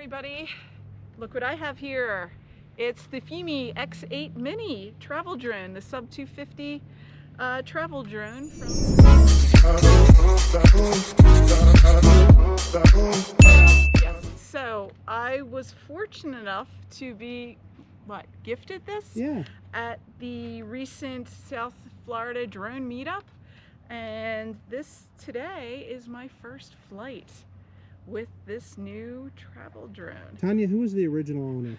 everybody. Look what I have here. It's the Fimi X8 Mini travel drone, the sub 250 travel drone from... Yes, so I was fortunate enough to be, gifted this? Yeah. At the recent South Florida drone meetup. And this today is my first flight with this new travel drone. Tania, who was the original owner?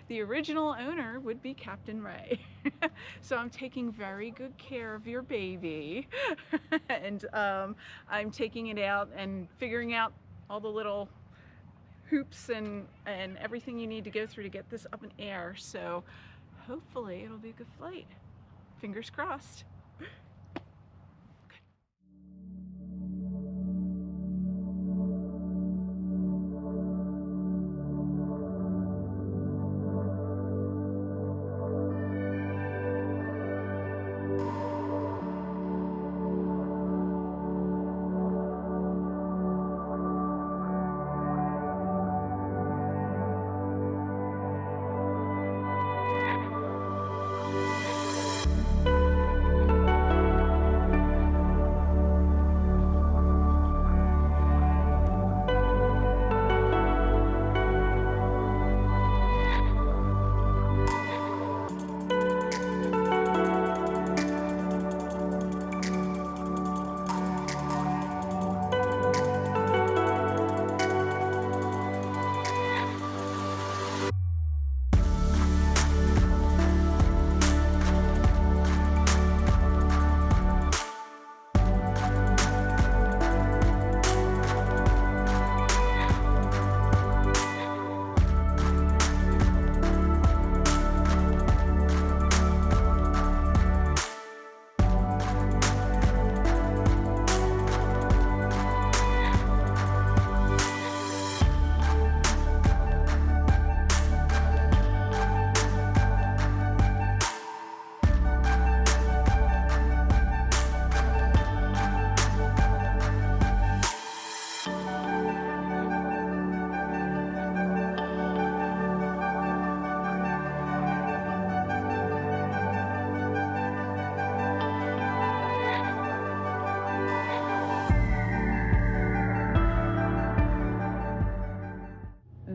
The original owner would be Captain Ray. So I'm taking very good care of your baby. And I'm taking it out and figuring out all the little hoops and everything you need to go through to get this up in air. So hopefully it'll be a good flight. Fingers crossed.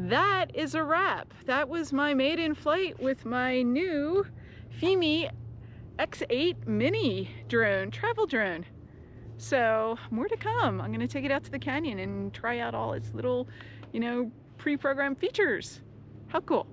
That is a wrap. That was my maiden flight with my new Fimi X8 Mini drone, travel drone. So more to come. I'm gonna take it out to the canyon and try out all its little, pre-programmed features. How cool.